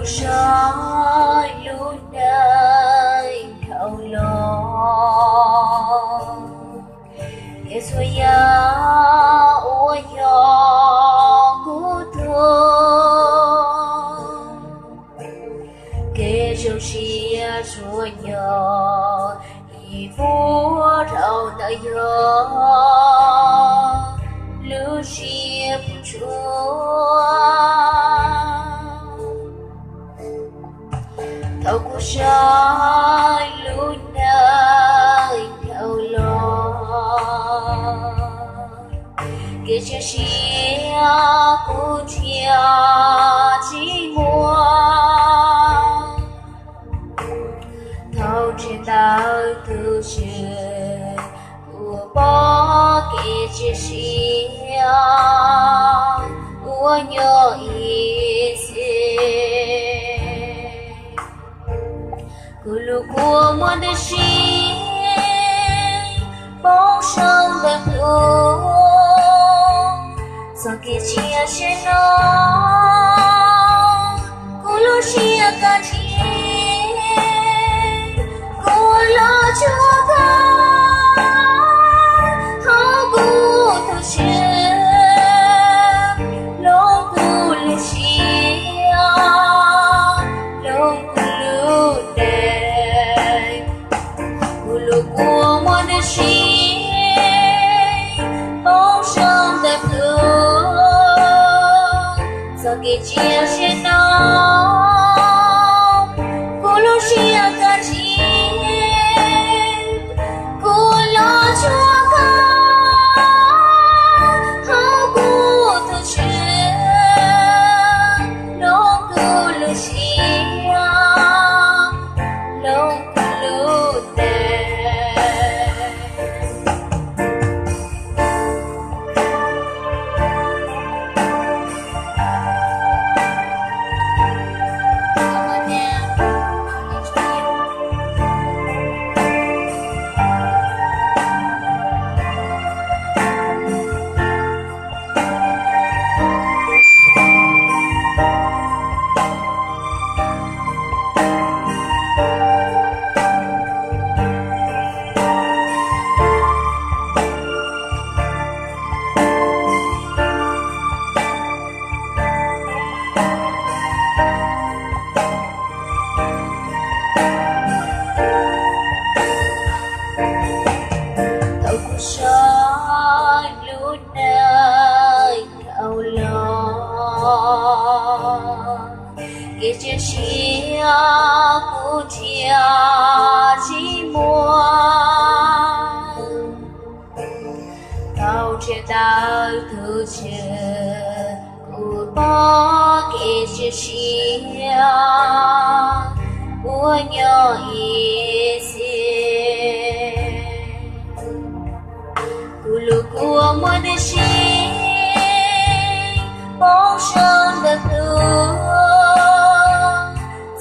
soi luôn đời thâu lo Yesu ya o yo cu thô kể châu xia chúa nhỏ y vua thâu ta yo lưu xia chúa thâu cu soi luôn đời thâu lo kể cho xia cu chia chỉ mua thâu trên đời tu chuyện của bó kể cho xia của nhỏ ý Culu của muôn đời xin bóng sông đẹp luôn Sao kia chia trên nó Culu chia cả chia Culu chúa con Hãy culu tu chia Lòng culu chia Lòng culu đẹp Culu của muôn đời xin bóng sông đẹp luôn Sao kia chia trên nó Culu chia cả chia Culu chúa con Hãy culu tu chia Lòng culu chia Lòng culu đẹp Cảm ơn nha Thâu cu soi luôn đời thâu lo Kể cho xia cu chia chỉ mua Thâu trên đời thứ chuyện của bó kể cho xia của nhỏ ý xin Culu của muôn đời xin bóng sông đẹp luôn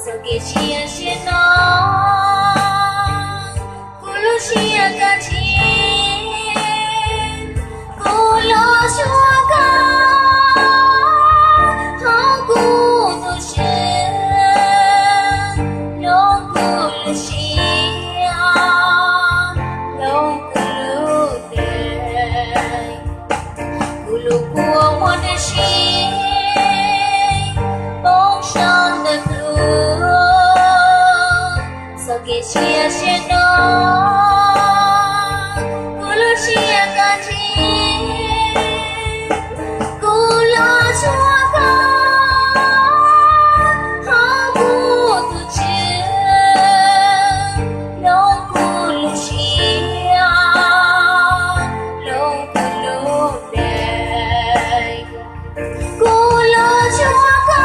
Sao kia chia trên nó Culu chia cả chia Culu chúa con Hãy culu tu chia Lòng culu chia Lòng culu đẹp Culu của muôn đời xin bóng sông đẹp luôn Sao kia chia trên nó Culu chia cả chia Culu chúa con Hãy culu tu chia Lòng culu chia Lòng culu đẹp Culu chúa con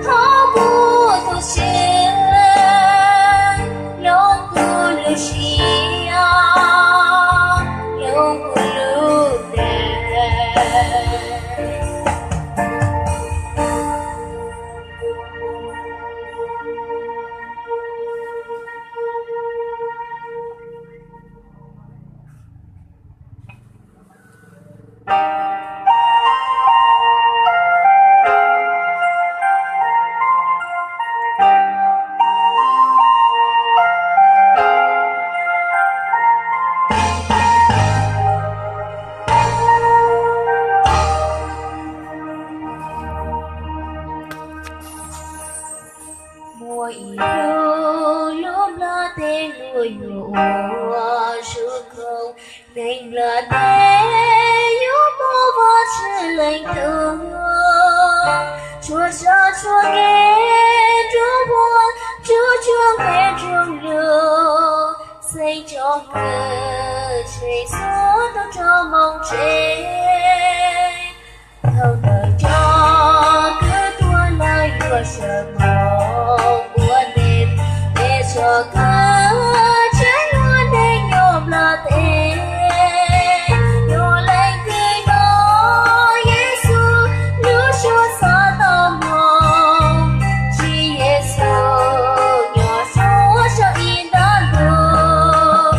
Hãy culu tu chia mùa sự không nên là thế yếu mô vô sự lệnh thương chúa cha chúa nghe chúa buồn chúa nghe trường lửa xây cho cơ chạy xuống đâu cho mong chết theo đời cho cứ tua lời vừa sợ mong buồn đêm để cho cơ trái luôn để nhộm là thế nhộm lên cười nói Giêsu lưu chúa xa tâm hồn chỉ Giêsu nhỏ số cho in đã được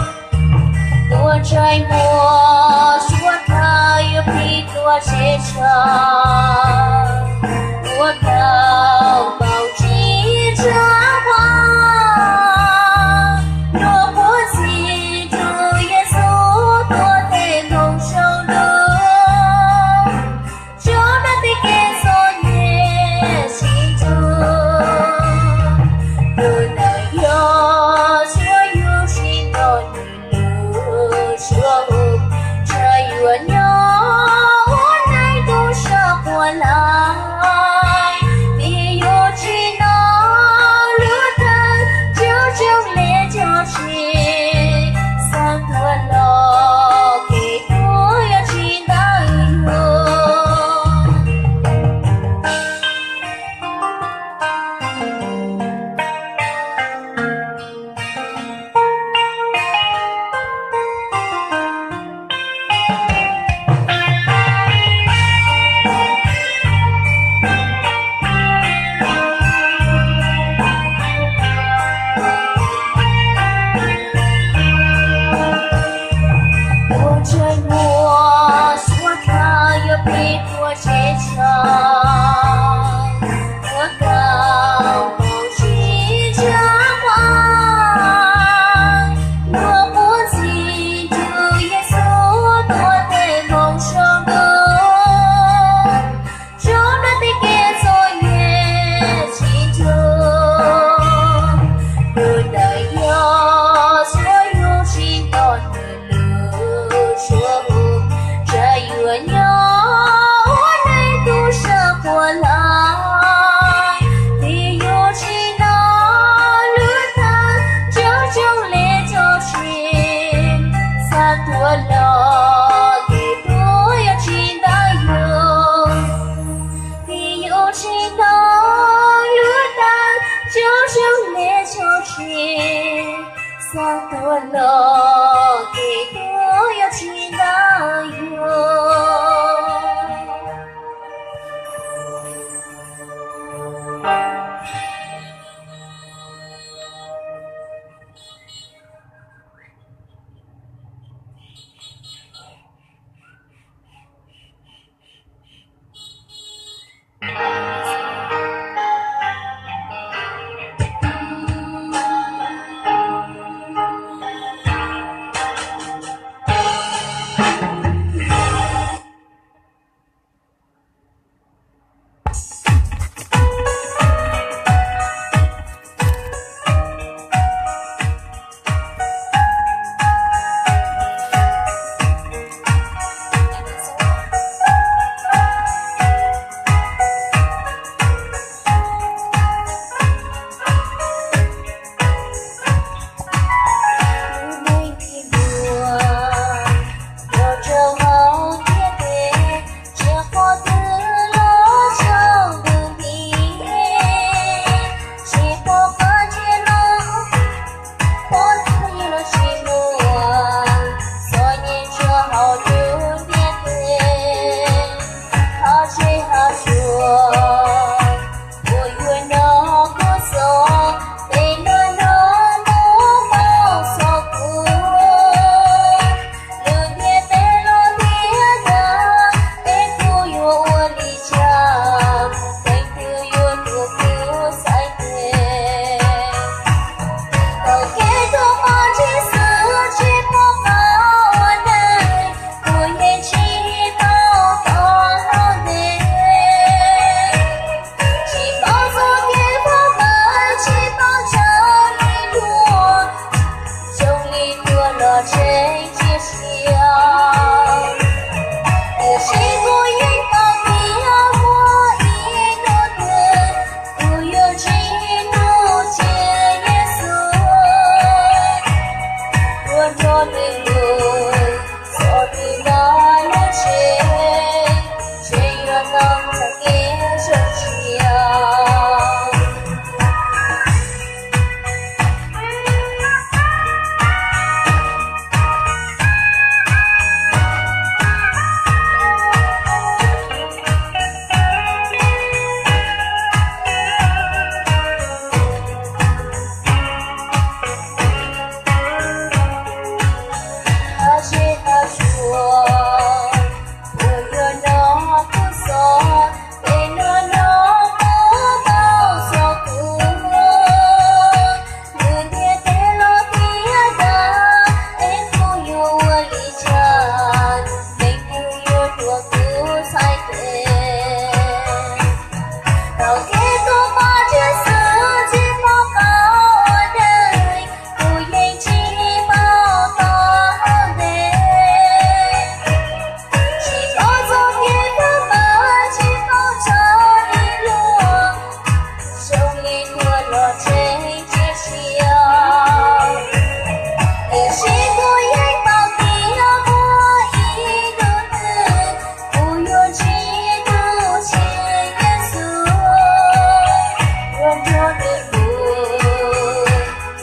tua trái mùa chúa tha yêu khi tua chết cha tua cao bao chi cha hoa nô muốn gì từ Giêsu tua thêm không sâu nữa cho đã thấy kẻ son nhẹ chỉ thương từ đời yo chúa yêu xin đón lửa chúa ôm trái yêu nhỏ hôm nay tôi sợ buồn lắm của cứu sai kề tàu kia tô ma trên xứ chỉ bao cao ở đây cô yên chỉ bao to hơn đây chỉ có gió kia cứ mơ chỉ có chờ đi luôn trong yên mưa lọt trên chiếc chiều để chỉ cô yên bao kia mua ý đồ tư cô yêu chỉ cô chỉ Giêsu luôn cho đời buồn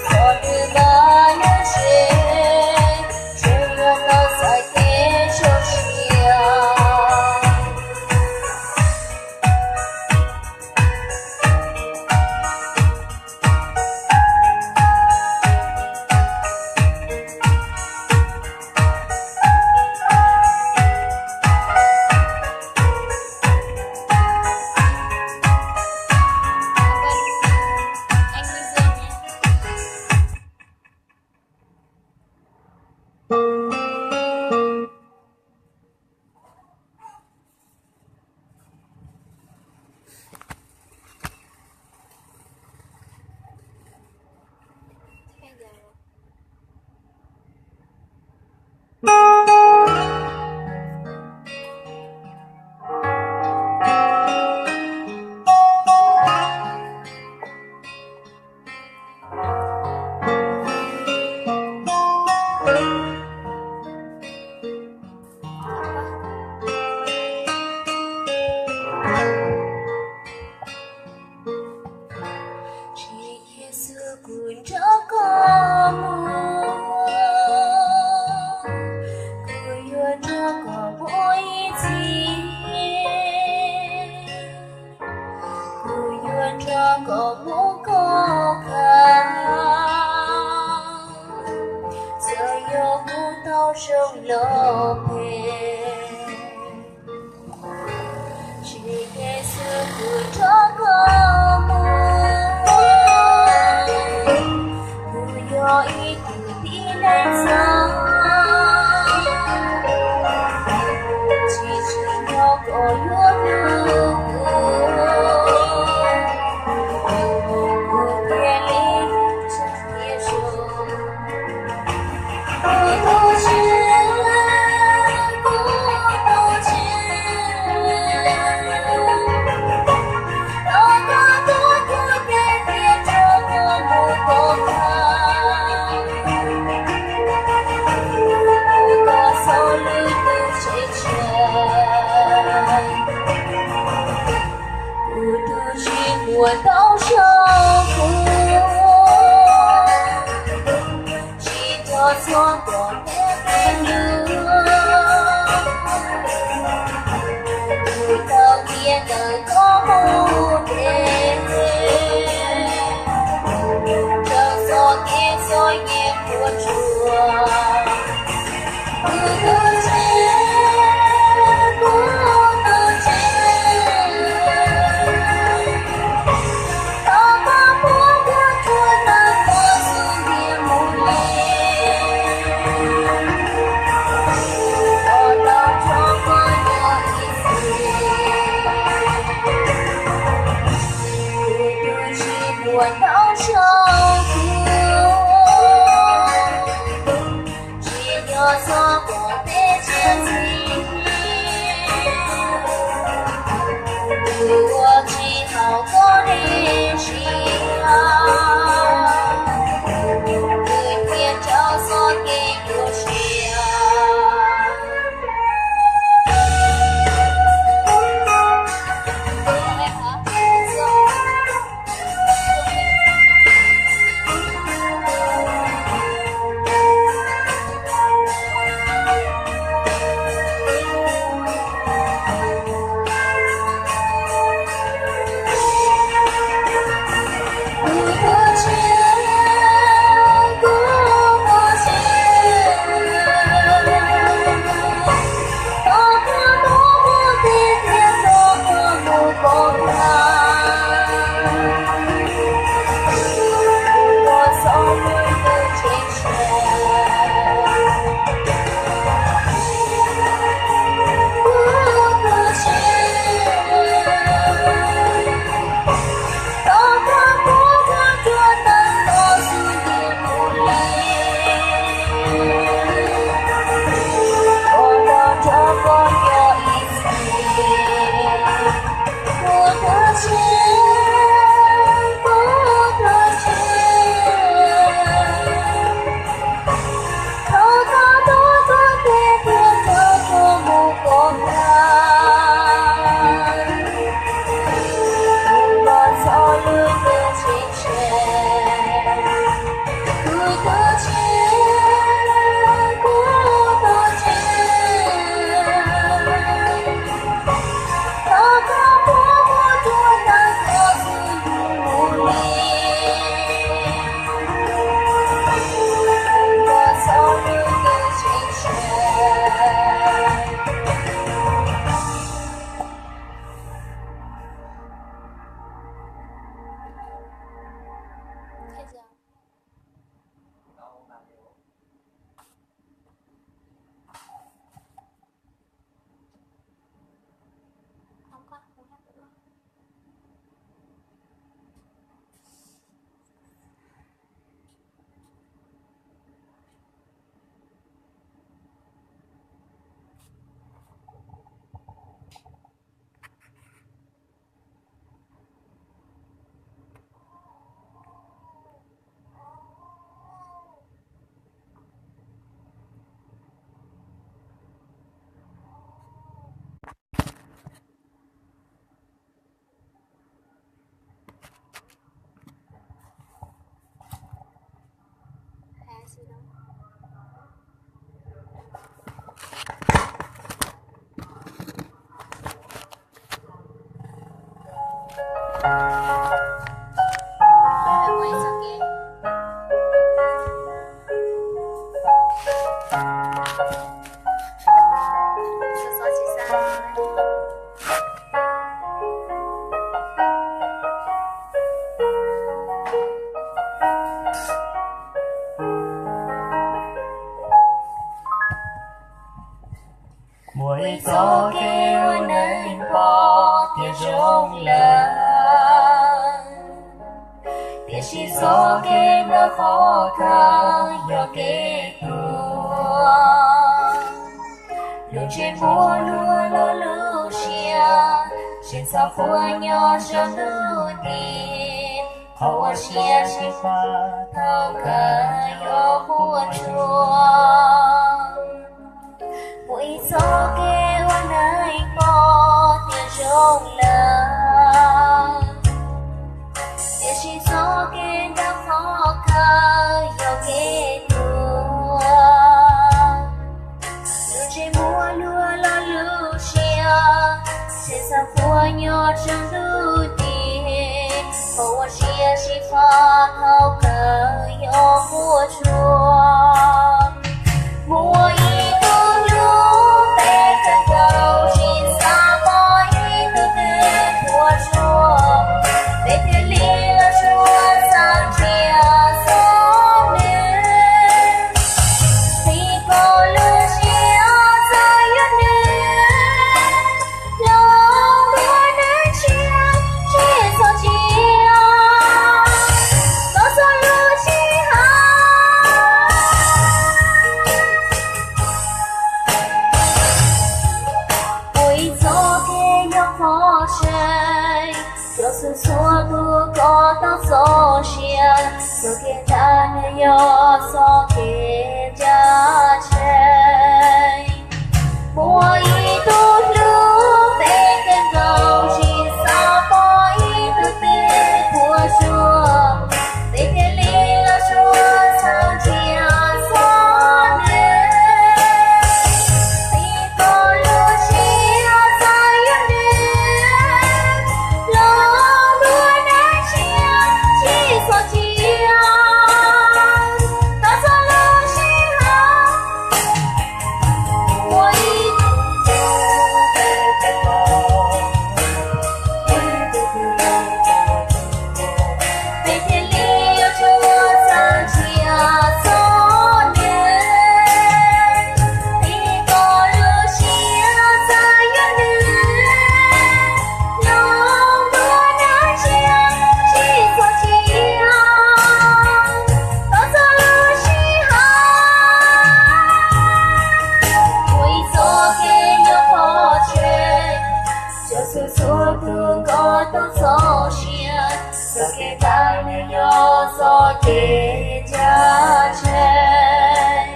cho đời ba nhớ chuyện chuyện luôn lo sai kế cho chiều Cuốn cho có mưa cứ yêu cho có bối gì cứ yêu cho có bố có khăn giờ yêu cũng tao trong lo về chỉ nghe sự cuốn cho có mưa cho ý từ đi lên xa chỉ nhau có luôn đường cuộc kia lý chẳng kia rồi cô tô chưa tô chưa đó có tốt của cái kia cho một cô sau lưng tôi chạy trời tôi chỉ mùa đau sâu chỉ cho gió còn em lửa tôi tao kia đời có một đêm chờ gió kia rồi nghe buồn chùa buồn đau sâu chỉ nhớ gió của tết chuyện gì tôi chỉ hào có đi chỉ người kia cháu gió kia yêu chiều Mỗi gió kêu nên có tiếng rung lớn, tiếng chỉ gió kêu nó khó khăn do kết thúc. Lúc trên mùa lúa lúa lúa chia, trên sao phua nhỏ trong lưu tin, hậu chia chỉ pha thao cả do mùa chuông. Mỗi gió kêu nơi có tiếng rung lớn, tiếng chỉ gió kêu đã khó khăn do kết thúc. Lưu trên mùa lúa lo lưu chia, trên sao phua nhỏ trong lưu tin, hậu chia chỉ pha thao cả do mùa chuông. Mùa ý tương lưu bé cần cầu chỉ xa có ý tư tư của chuông, bé thiên lý là chuông sang chia gió nước, thì có lưu chia ra yêu nước, lòng đua đến chia chỉ so chia, nó so lưu chi hai. Mỗi gió kê nhau khó chơi, cho sự xua tu có tóc gió chia, rồi kê ta nơi gió gió kê cha chơi. Mùa ý tu lưu bé tên cầu chỉ sao có ý tư tư của chuông, bé thiên lý là chuông sang chia gió nước, thì có lưu chia ra yêu nước, lòng đua đến chia chỉ so chia, ta so lưu chi hai. Mùa ý bé thiên lý là chuông sang chia gió nước, thì có lưu chia ra yêu nước, lòng đua đến chia chỉ so chia, ta so lưu chi hai. Mỗi gió kê nhau khó chơi, cho sự xua tu có tóc gió chia, gió kê ta nơi gió gió kê cha chơi.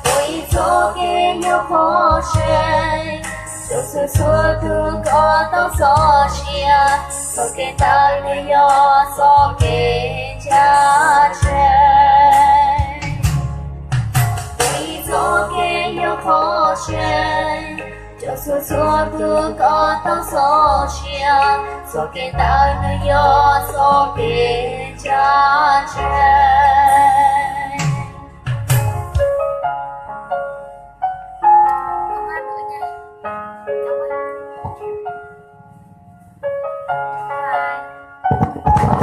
Mỗi gió kê nhau khó chơi, cho sự xua tu có tóc gió chia, gió kê ta nơi gió gió kê cha chơi. Mỗi gió kê nhau khó chơi, cho sự xua tu có tóc gió chia, gió kê ta nơi gió gió kê cha chơi. Không hát nữa nha. Bye.